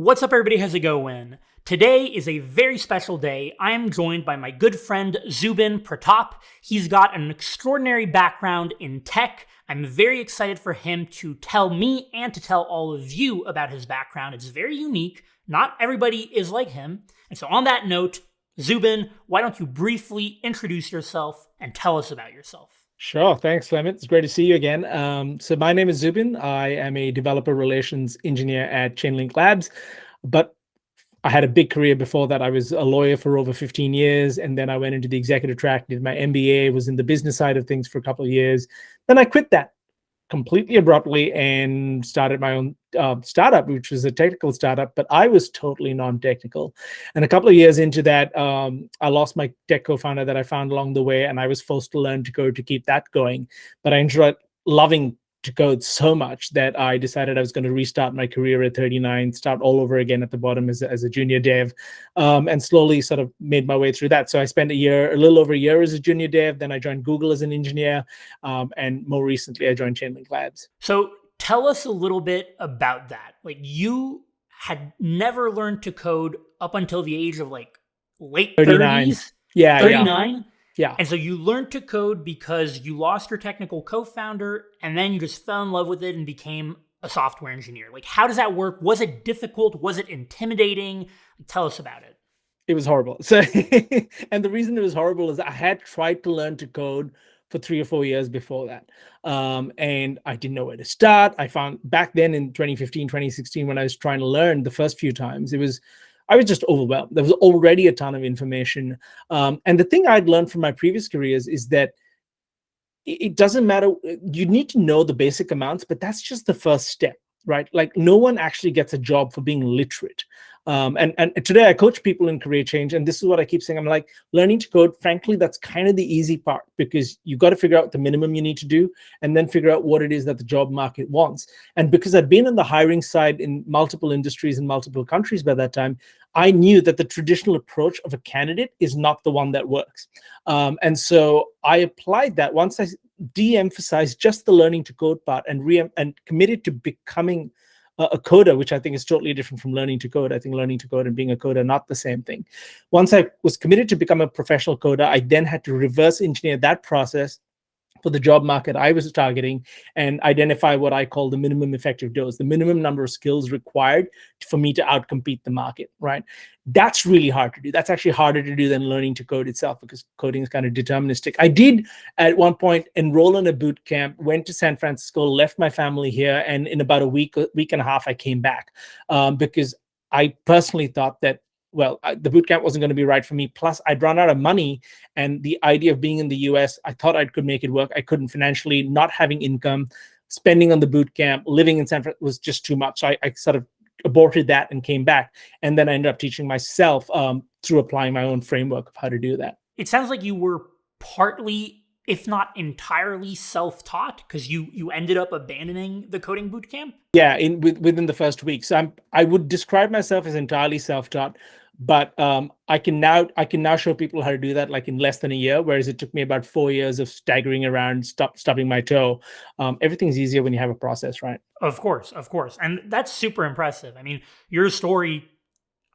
What's up, everybody? How's it going? Today is a very special day. I am joined by my good friend Zubin Pratap. He's got an extraordinary background in tech. I'm very excited for him to tell me and to tell all of you about his background. It's very unique. Not everybody is like him. And so on that note, Zubin, why don't you briefly introduce yourself and tell us about yourself? Sure. Thanks, Clement. It's great to see you again. So my name is Zubin. I am a developer relations engineer at Chainlink Labs, but I had a big career before that. I was a lawyer for over 15 years, and then I went into the executive track, did my MBA, was in the business side of things for a couple of years. Then I quit that completely abruptly and started my own startup, which was a technical startup, but I was totally non-technical. And a couple of years into that, I lost my tech co-founder that I found along the way, and I was forced to learn to code to keep that going. But I enjoyed loving to code so much that I decided I was going to restart my career at 39, start all over again at the bottom as a junior dev, and slowly sort of made my way through that. So I spent a little over a year as a junior dev. Then I joined Google as an engineer, and more recently I joined Chainlink Labs. So tell us a little bit about that. Like, you had never learned to code up until the age of like late 39. 30s? Yeah, 39? Yeah. And so you learned to code because you lost your technical co-founder and then you just fell in love with it and became a software engineer. Like, how does that work? Was it difficult? Was it intimidating? Tell us about it. It was horrible. So, and the reason it was horrible is I had tried to learn to code for 3 or 4 years before that. And I didn't know where to start. I found back then in 2015, 2016, when I was trying to learn the first few times, I was just overwhelmed. There was already a ton of information. And the thing I'd learned from my previous careers is that it doesn't matter. You need to know the basic amounts, but that's just the first step, right? Like, no one actually gets a job for being literate. And today I coach people in career change, and this is what I keep saying. I'm like, learning to code, frankly, that's kind of the easy part, because you've got to figure out the minimum you need to do and then figure out what it is that the job market wants. And because I've been on the hiring side in multiple industries in multiple countries by that time, I knew that the traditional approach of a candidate is not the one that works. And so I applied that. Once I de-emphasized just the learning to code part and committed to becoming a coder, which I think is totally different from learning to code. I think learning to code and being a coder are not the same thing. Once I was committed to become a professional coder, I then had to reverse engineer that process for the job market I was targeting and identify what I call the minimum effective dose, the minimum number of skills required for me to outcompete the market, right? That's really hard to do. That's actually harder to do than learning to code itself, because coding is kind of deterministic. I did at one point enroll in a boot camp, went to San Francisco, left my family here, and in about a week and a half, I came back because I personally thought that the boot camp wasn't going to be right for me. Plus, I'd run out of money, and the idea of being in the US, I thought I could make it work. I couldn't financially, not having income, spending on the boot camp, living in San Francisco was just too much. So I sort of aborted that and came back. And then I ended up teaching myself through applying my own framework of how to do that. It sounds like you were partly, if not entirely, self-taught, because you ended up abandoning the coding boot camp. Yeah, within the first week. So I would describe myself as entirely self-taught, but I can now show people how to do that like in less than a year, whereas it took me about 4 years of staggering around, stubbing my toe. Everything's easier when you have a process, right? Of course. And that's super impressive. I mean, your story,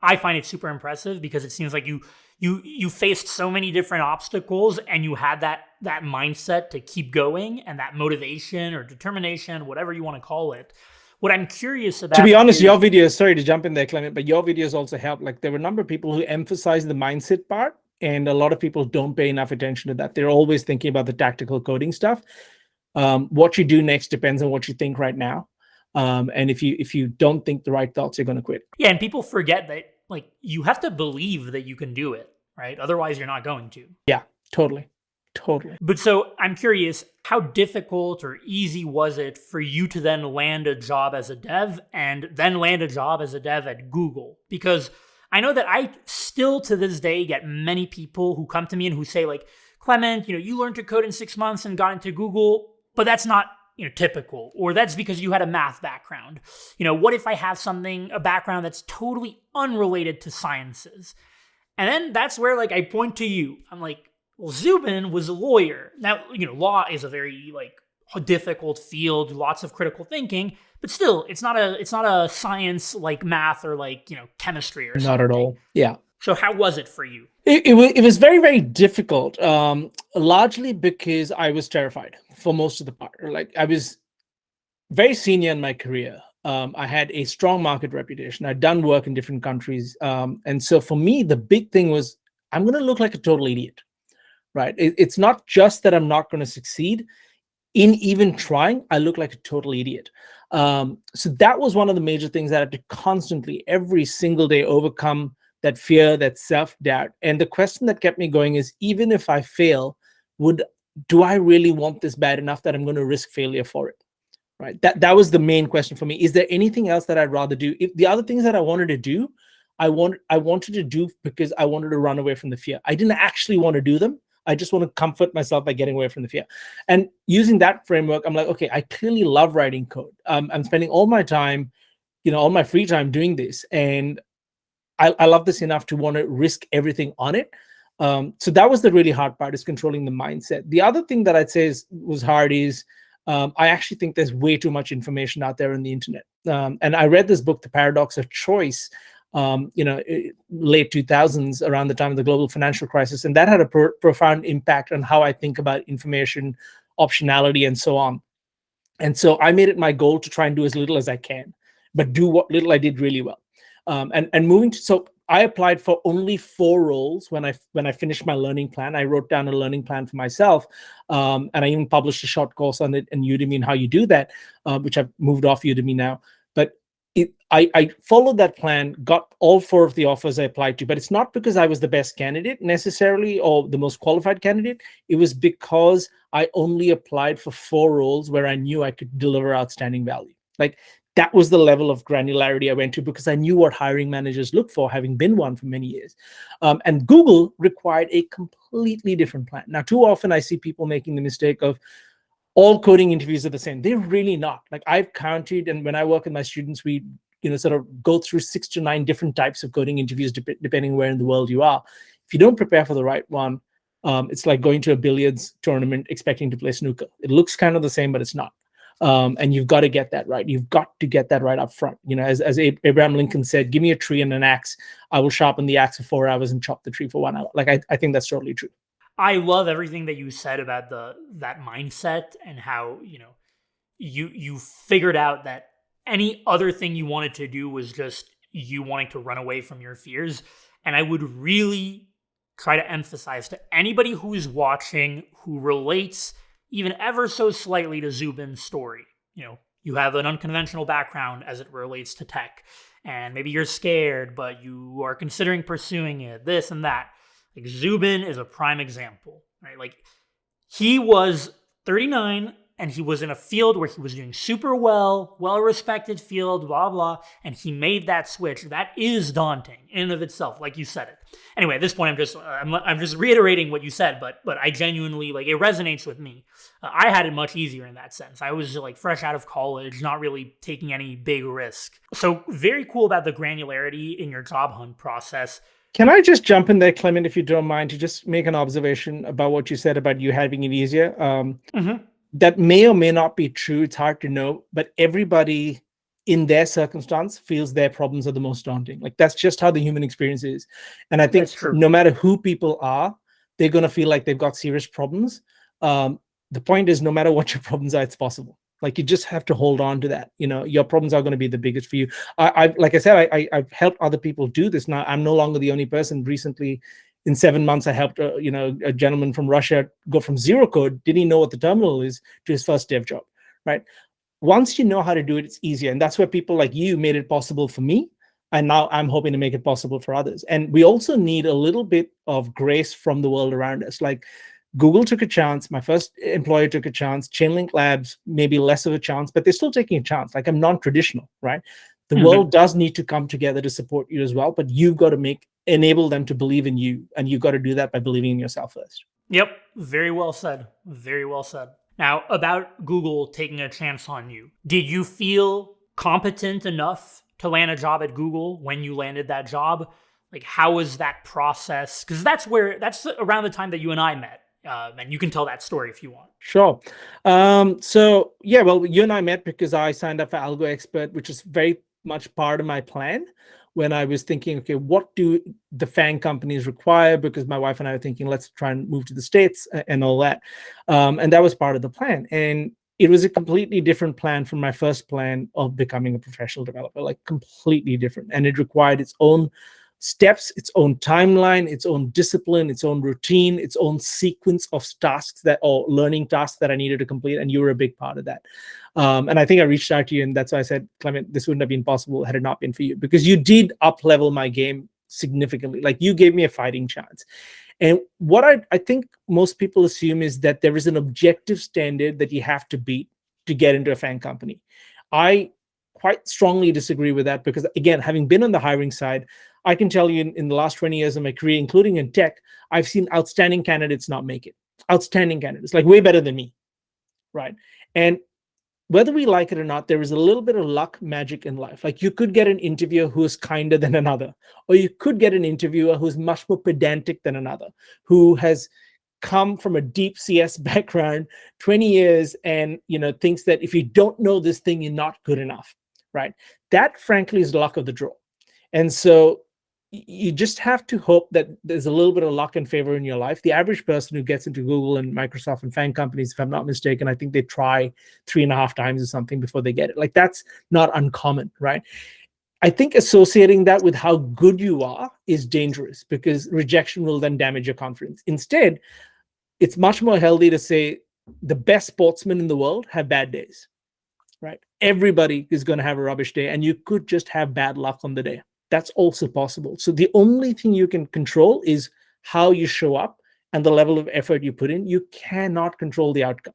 I find it super impressive because it seems like you faced so many different obstacles and you had that mindset to keep going and that motivation or determination, whatever you want to call it. What I'm curious about— To be honest, your videos, sorry to jump in there, Clement, but your videos also help. Like, there were a number of people who emphasize the mindset part, and a lot of people don't pay enough attention to that. They're always thinking about the tactical coding stuff. What you do next depends on what you think right now. And if you don't think the right thoughts, you're going to quit. Yeah, and people forget that, like, you have to believe that you can do it, right? Otherwise, you're not going to. Yeah, totally. But so I'm curious, how difficult or easy was it for you to then land a job as a dev and then land a job as a dev at Google? Because I know that I still to this day get many people who come to me and who say, like, Clement, you learned to code in 6 months and got into Google, but that's not typical, or that's because you had a math background. What if I have a background that's totally unrelated to sciences? And then that's where, like, I point to you. I'm like, well, Zubin was a lawyer. Now, law is a very, like, difficult field, lots of critical thinking, But still, it's not a science like math or like, chemistry or Not at something. all. Yeah. So how was it for you? It was very, very difficult, largely because I was terrified for most of the part. Like, I was very senior in my career. I had a strong market reputation. I'd done work in different countries. And so for me, the big thing was I'm going to look like a total idiot, right? It's not just that I'm not going to succeed. In even trying, I look like a total idiot. So that was one of the major things that I had to constantly, every single day, overcome that fear, that self-doubt. And the question that kept me going is, even if I fail, do I really want this bad enough that I'm going to risk failure for it? Right. That was the main question for me. Is there anything else that I'd rather do? If the other things that I wanted to do, I wanted to do because I wanted to run away from the fear. I didn't actually want to do them. I just want to comfort myself by getting away from the fear. And using that framework, I'm like, okay, I clearly love writing code. I'm spending all my time, all my free time doing this, and I love this enough to want to risk everything on it. So that was the really hard part, is controlling the mindset. The other thing that I'd say was hard is I actually think there's way too much information out there on the internet. And I read this book, The Paradox of Choice, late 2000s, around the time of the global financial crisis. And that had a profound impact on how I think about information, optionality, and so on. And so I made it my goal to try and do as little as I can, but do what little I did really well. And moving to, so I applied for only 4 roles when I finished my learning plan. I wrote down a learning plan for myself, and I even published a short course on it in Udemy and how you do that, which I've moved off Udemy now. But I followed that plan, got all 4 of the offers I applied to. But it's not because I was the best candidate necessarily or the most qualified candidate. It was because I only applied for 4 roles where I knew I could deliver outstanding value. Like, that was the level of granularity I went to, because I knew what hiring managers look for, having been one for many years. And Google required a completely different plan. Now, too often I see people making the mistake of all coding interviews are the same. They're really not. Like, I've counted, and when I work with my students, we sort of go through 6 to 9 different types of coding interviews, depending where in the world you are. If you don't prepare for the right one, it's like going to a billiards tournament expecting to play snooker. It looks kind of the same, but it's not. And you've got to get that right. You've got to get that right up front. As Abraham Lincoln said, give me a tree and an axe. I will sharpen the axe for 4 hours and chop the tree for 1 hour. Like, I think that's totally true. I love everything that you said about that mindset, and how, you figured out that any other thing you wanted to do was just you wanting to run away from your fears. And I would really try to emphasize to anybody who is watching, who relates even ever so slightly to Zubin's story. You have an unconventional background as it relates to tech, and maybe you're scared, but you are considering pursuing it, this and that. Like, Zubin is a prime example, right? Like, he was 39 and he was in a field where he was doing super well-respected field, blah, blah, and he made that switch. That is daunting in and of itself, like you said it. Anyway, at this point, I'm just reiterating what you said, but I genuinely, like, it resonates with me. I had it much easier in that sense. I was like fresh out of college, not really taking any big risk. So very cool about the granularity in your job hunt process. Can I just jump in there, Clement, if you don't mind, to just make an observation about what you said about you having it easier? That may or may not be true. It's hard to know, but everybody in their circumstance feels their problems are the most daunting. Like, that's just how the human experience is. And I think no matter who people are, they're going to feel like they've got serious problems. The point is, no matter what your problems are, it's possible. Like, you just have to hold on to that. Your problems are going to be the biggest for you. Like I said, I've helped other people do this. Now, I'm no longer the only person. Recently, in 7 months, I helped a gentleman from Russia go from zero code, didn't even know what the terminal is, to his first dev job, right? Once you know how to do it, it's easier. And that's where people like you made it possible for me. And now I'm hoping to make it possible for others. And we also need a little bit of grace from the world around us. Like, Google took a chance. My first employer took a chance. Chainlink Labs, maybe less of a chance, but they're still taking a chance. Like, I'm non-traditional, right? The world does need to come together to support you as well, but you've got to enable them to believe in you, and you've got to do that by believing in yourself first. Yep, very well said. Very well said. Now, about Google taking a chance on you, did you feel competent enough to land a job at Google when you landed that job? Like, how was that process? Because that's around the time that you and I met. And you can tell that story if you want. Sure. So yeah, well, you and I met because I signed up for Algo Expert, which is very much part of my plan when I was thinking, okay, what do the FANG companies require? Because my wife and I were thinking, let's try and move to the States and all that. And that was part of the plan. And it was a completely different plan from my first plan of becoming a professional developer, like completely different. And it required its own steps, its own timeline, its own discipline, its own routine, its own sequence of tasks or learning tasks that I needed to complete. And you were a big part of that. And I think I reached out to you, and that's why I said, Clement, this wouldn't have been possible had it not been for you, because you did up level my game significantly. Like, you gave me a fighting chance. And what I think most people assume is that there is an objective standard that you have to beat to get into a FANG company. I quite strongly disagree with that, because, again, having been on the hiring side, I can tell you in the last 20 years of my career, including in tech, I've seen outstanding candidates not make it. Outstanding candidates, like way better than me, right? And whether we like it or not, there is a little bit of luck magic in life. Like, you could get an interviewer who is kinder than another, or you could get an interviewer who's much more pedantic than another, who has come from a deep CS background, 20 years, and thinks that if you don't know this thing, you're not good enough, right? That, frankly, is the luck of the draw. And so you just have to hope that there's a little bit of luck and favor in your life. The average person who gets into Google and Microsoft and FANG companies, if I'm not mistaken, I think they try 3.5 times or something before they get it. Like, that's not uncommon, right? I think associating that with how good you are is dangerous, because rejection will then damage your confidence. Instead, it's much more healthy to say the best sportsmen in the world have bad days, right? Everybody is going to have a rubbish day, and you could just have bad luck on the day. That's also possible. So the only thing you can control is how you show up and the level of effort you put in. You cannot control the outcome.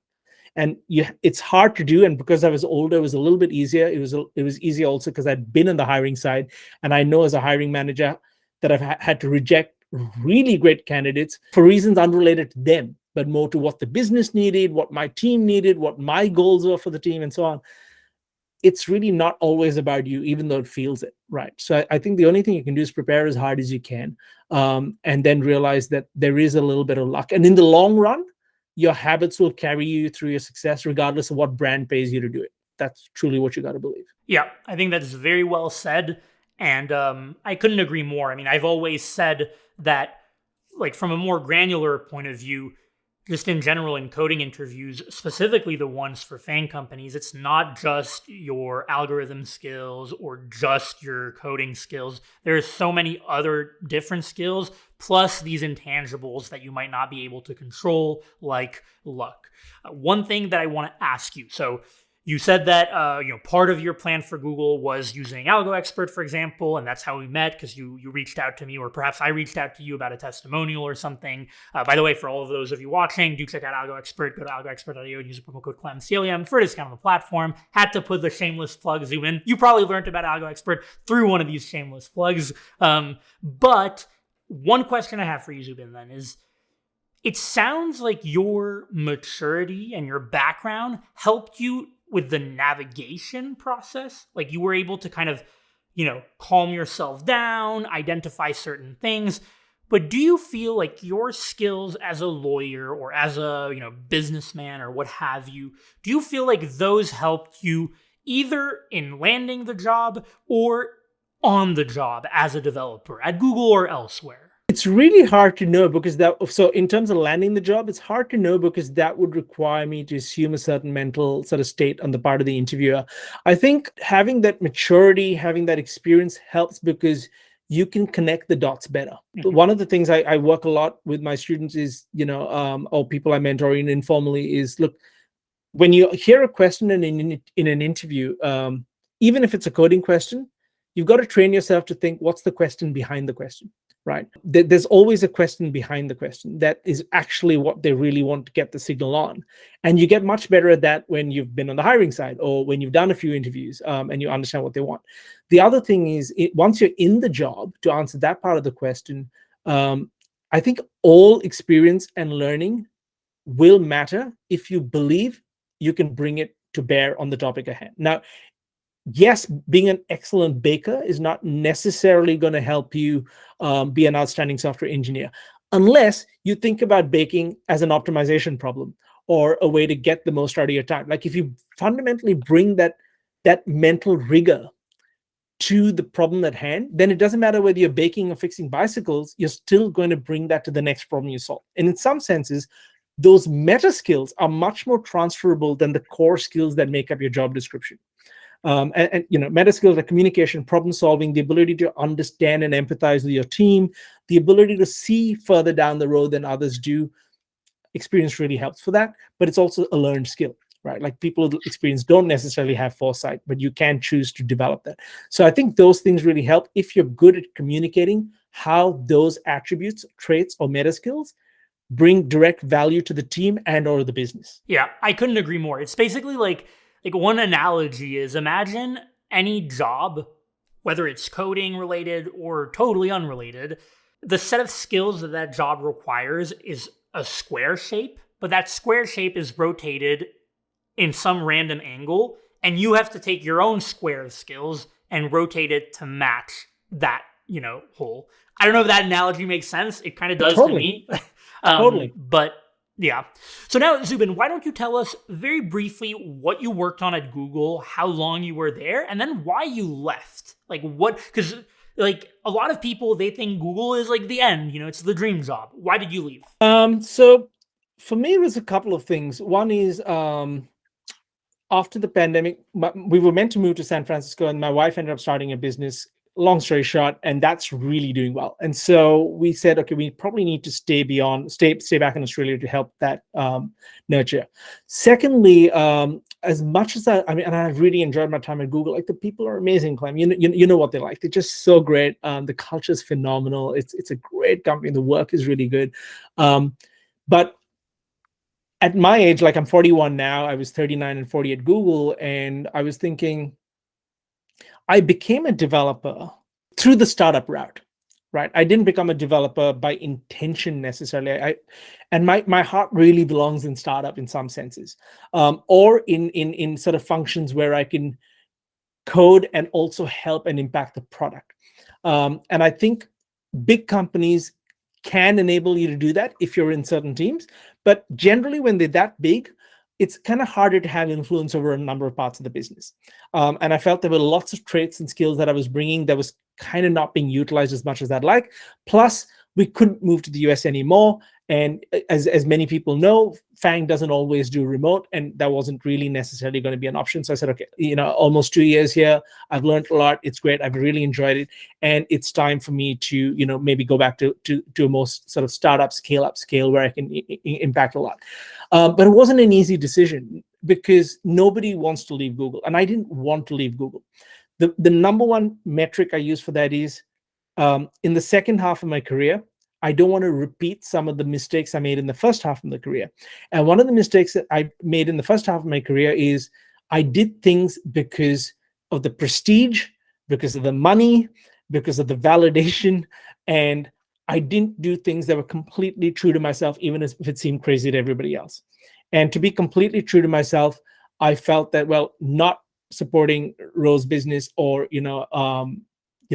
And it's hard to do. And because I was older, it was a little bit easier. It was easier also because I'd been on the hiring side. And I know as a hiring manager that I've had to reject really great candidates for reasons unrelated to them, but more to what the business needed, what my team needed, what my goals were for the team, and so on. It's really not always about you, even though it feels it, right? So I think the only thing you can do is prepare as hard as you can, and then realize that there is a little bit of luck. And in the long run, your habits will carry you through your success, regardless of what brand pays you to do it. That's truly what you got to believe. Yeah, I think that's very well said. And I couldn't agree more. I mean, I've always said that, like, from a more granular point of view, just in general in coding interviews, specifically the ones for FANG companies, it's not just your algorithm skills or just your coding skills. There's so many other different skills, plus these intangibles that you might not be able to control, like luck. One thing that I want to ask you, so you said that part of your plan for Google was using Algo Expert, for example, and that's how we met, because you reached out to me, or perhaps I reached out to you about a testimonial or something. By the way, for all of those of you watching, do check out Algo Expert. Go to algoexpert.io and use the promo code CLEM for a discount on the platform. Had to put the shameless plug, Zubin. You probably learned about Algo Expert through one of these shameless plugs. But one question I have for you, Zubin, then is, it sounds like your maturity and your background helped you with the navigation process. Like, you were able to kind of, calm yourself down, identify certain things. But do you feel like your skills as a lawyer or as a, businessman or what have you, do you feel like those helped you either in landing the job or on the job as a developer at Google or elsewhere? It's really hard to know, because so in terms of landing the job, it's hard to know, because that would require me to assume a certain mental sort of state on the part of the interviewer. I think having that maturity, having that experience helps, because you can connect the dots better. Mm-hmm. One of the things I work a lot with my students is, or people I mentor informally, is, look, when you hear a question in an interview, even if it's a coding question, you've got to train yourself to think, what's the question behind the question? Right? There's always a question behind the question that is actually what they really want to get the signal on. And you get much better at that when you've been on the hiring side, or when you've done a few interviews, and you understand what they want. The other thing is, once you're in the job, to answer that part of the question, I think all experience and learning will matter if you believe you can bring it to bear on the topic at hand. Now, yes, being an excellent baker is not necessarily going to help you be an outstanding software engineer. unless you think about baking as an optimization problem or a way to get the most out of your time. Like if you fundamentally bring that mental rigor to the problem at hand, then it doesn't matter whether you're baking or fixing bicycles, you're still going to bring that to the next problem you solve. And in some senses, those meta skills are much more transferable than the core skills that make up your job description. And meta skills like communication, problem solving, the ability to understand and empathize with your team, the ability to see further down the road than others do. Experience really helps for that, but it's also a learned skill, right? Like people with experience don't necessarily have foresight, but you can choose to develop that. So I think those things really help if you're good at communicating how those attributes, traits, or meta skills bring direct value to the team and or the business. Yeah, I couldn't agree more. It's basically like one analogy is, imagine any job, whether it's coding related or totally unrelated, the set of skills that that job requires is a square shape, but that square shape is rotated in some random angle, and you have to take your own square of skills and rotate it to match that, hole. I don't know if that analogy makes sense. It kind of does Totally. to me. Totally. But yeah. So now, Zubin, why don't you tell us very briefly what you worked on at Google, how long you were there, and then why you left? Like what, because like a lot of people, they think Google is like the end, it's the dream job. Why did you leave? So for me, it was a couple of things. One is after the pandemic, we were meant to move to San Francisco, and my wife ended up starting a business. Long story short, and that's really doing well. And so we said, okay, we probably need to stay back in Australia to help that nurture. Secondly, as much as and I really enjoyed my time at Google. Like the people are amazing, Clem. You know what they're like. They're just so great. The culture is phenomenal. It's a great company. The work is really good. But at my age, like I'm 41 now, I was 39 and 40 at Google, and I was thinking, I became a developer through the startup route, right? I didn't become a developer by intention necessarily. And my heart really belongs in startup in some senses, or in sort of functions where I can code and also help and impact the product. And I think big companies can enable you to do that if you're in certain teams, but generally when they're that big, it's kind of harder to have influence over a number of parts of the business. And I felt there were lots of traits and skills that I was bringing that was kind of not being utilized as much as I'd like. Plus, we couldn't move to the US anymore. And as many people know, FANG doesn't always do remote, and that wasn't really necessarily going to be an option. So I said, okay, almost 2 years here. I've learned a lot. It's great. I've really enjoyed it. And it's time for me to, maybe go back to a more sort of startup scale where I can impact a lot. But it wasn't an easy decision because nobody wants to leave Google. And I didn't want to leave Google. The number one metric I use for that is in the second half of my career, I don't want to repeat some of the mistakes I made in the first half of the career. And one of the mistakes that I made in the first half of my career is I did things because of the prestige, because of the money, because of the validation, and I didn't do things that were completely true to myself, even if it seemed crazy to everybody else. And to be completely true to myself, I felt that, not supporting Ro's business or,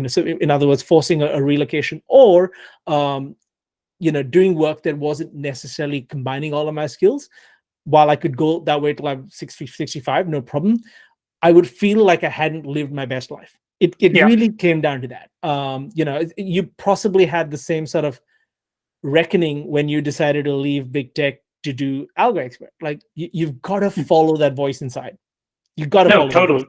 so in other words, forcing a relocation or, doing work that wasn't necessarily combining all of my skills, while I could go that way till I'm 60, 65, no problem, I would feel like I hadn't lived my best life. It really came down to that. You possibly had the same sort of reckoning when you decided to leave big tech to do algo expert. Like you've got to follow that voice inside. You've got to follow totally.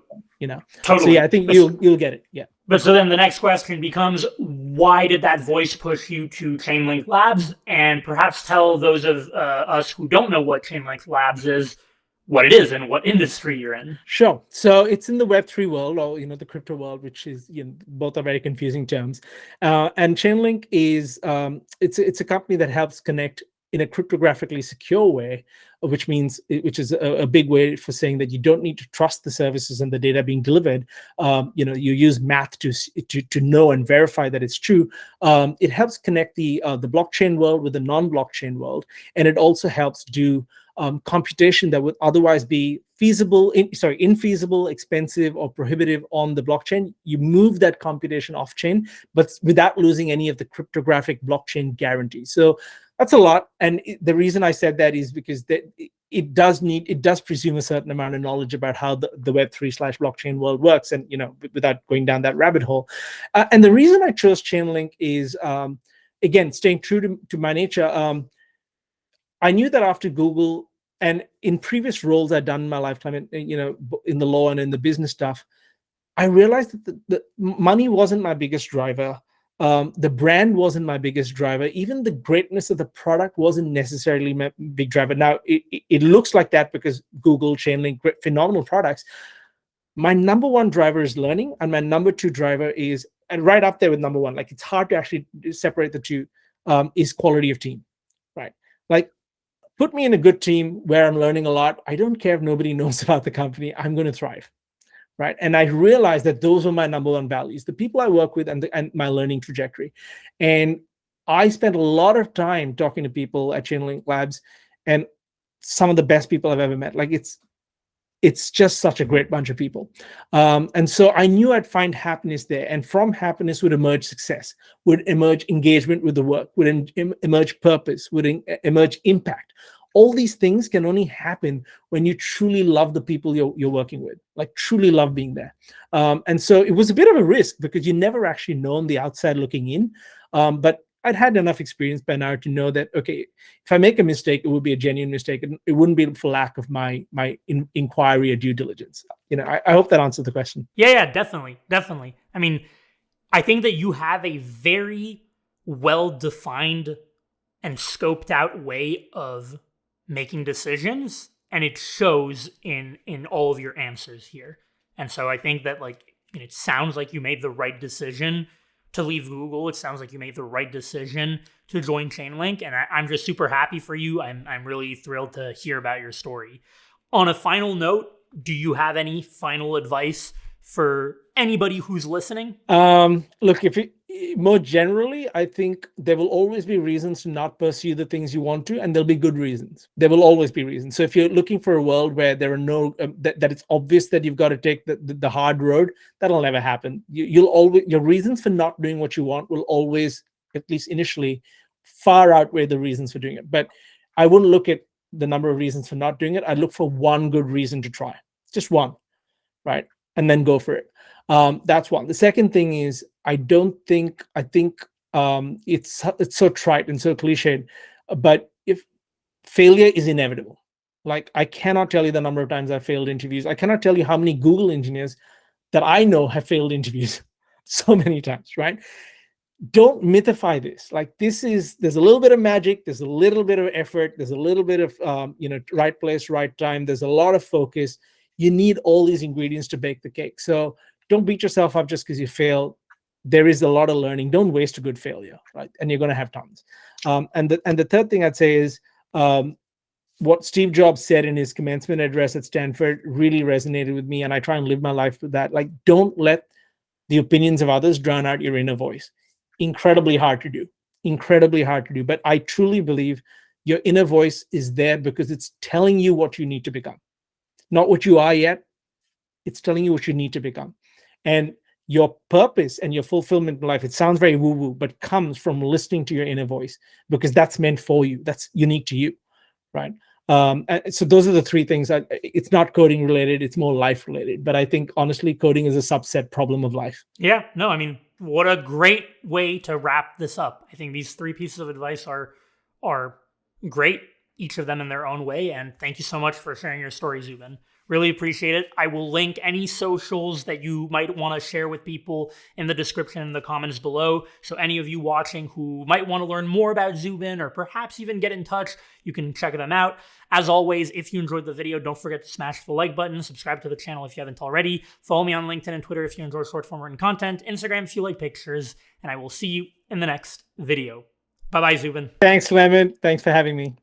Totally. So yeah, I think you'll get it. Yeah. But so then the next question becomes, why did that voice push you to Chainlink Labs? And perhaps tell those of us who don't know what Chainlink Labs is, what it is and what industry you're in. Sure. So it's in the Web3 world, or the crypto world, which is both are very confusing terms. And Chainlink is it's a company that helps connect in a cryptographically secure way, which is a big way for saying that you don't need to trust the services and the data being delivered. You use math to know and verify that it's true. It helps connect the blockchain world with the non-blockchain world, and it also helps do computation that would otherwise be infeasible, expensive, or prohibitive on the blockchain. You move that computation off chain, but without losing any of the cryptographic blockchain guarantees. So that's a lot. And the reason I said that is because it does presume a certain amount of knowledge about how the Web3/blockchain world works, and without going down that rabbit hole. And the reason I chose Chainlink is, again, staying true to my nature. I knew that after Google and in previous roles I'd done in my lifetime, in the law and in the business stuff, I realized that the money wasn't my biggest driver. The brand wasn't my biggest driver. Even the greatness of the product wasn't necessarily my big driver. Now, it looks like that because Google, Chainlink, phenomenal products. My number one driver is learning, and my number two driver is, and right up there with number one, like it's hard to actually separate the two, is quality of team, right? Like, put me in a good team where I'm learning a lot. I don't care if nobody knows about the company. I'm going to thrive, right? And I realized that those were my number one values, the people I work with and my learning trajectory. And I spent a lot of time talking to people at Chainlink Labs, and some of the best people I've ever met. Like, it's just such a great bunch of people. And so I knew I'd find happiness there. And from happiness would emerge success, would emerge engagement with the work, would emerge purpose, would emerge impact. All these things can only happen when you truly love the people you're working with, like truly love being there. And so it was a bit of a risk because you never actually know on the outside looking in. But I'd had enough experience by now to know that, okay, if I make a mistake, it would be a genuine mistake. And it wouldn't be for lack of my inquiry or due diligence. I hope that answers the question. Yeah, definitely. I mean, I think that you have a very well-defined and scoped out way of making decisions, and it shows in all of your answers here. And so I think that, it sounds like you made the right decision to leave Google. It sounds like you made the right decision to join Chainlink, and I'm just super happy for you. I'm really thrilled to hear about your story. On a final note, do you have any final advice for anybody who's listening? Look, more generally, I think there will always be reasons to not pursue the things you want to, and there'll be good reasons. There will always be reasons. So if you're looking for a world where there are no that it's obvious that you've got to take the hard road, that'll never happen. Your reasons for not doing what you want will always, at least initially, far outweigh the reasons for doing it. But I wouldn't look at the number of reasons for not doing it. I'd look for one good reason to try, just one, right? And then go for it. That's one. The second thing is, I think it's so trite and so cliched, but if failure is inevitable, like I cannot tell you the number of times I've failed interviews. I cannot tell you how many Google engineers that I know have failed interviews so many times, right? Don't mythify this. Like, there's a little bit of magic, there's a little bit of effort, there's a little bit of right place, right time, there's a lot of focus. You need all these ingredients to bake the cake. So don't beat yourself up just because you fail. There is a lot of learning. Don't waste a good failure, right? And you're going to have tons. And the third thing I'd say is what Steve Jobs said in his commencement address at Stanford really resonated with me, and I try and live my life with that. Like, don't let the opinions of others drown out your inner voice. Incredibly hard to do. But I truly believe your inner voice is there because it's telling you what you need to become. Not what you are yet. It's telling you what you need to become. And your purpose and your fulfillment in life, it sounds very woo-woo, but comes from listening to your inner voice, because that's meant for you. That's unique to you, right? And so those are the three things. It's not coding related. It's more life related. But I think, honestly, coding is a subset problem of life. Yeah, no, I mean, what a great way to wrap this up. I think these three pieces of advice are great, each of them in their own way. And thank you so much for sharing your story, Zubin. Really appreciate it. I will link any socials that you might want to share with people in the description in the comments below. So any of you watching who might want to learn more about Zubin, or perhaps even get in touch, you can check them out. As always, if you enjoyed the video, don't forget to smash the like button, subscribe to the channel if you haven't already, follow me on LinkedIn and Twitter if you enjoy short form written content, Instagram if you like pictures, and I will see you in the next video. Bye bye, Zubin. Thanks, Clement. Thanks for having me.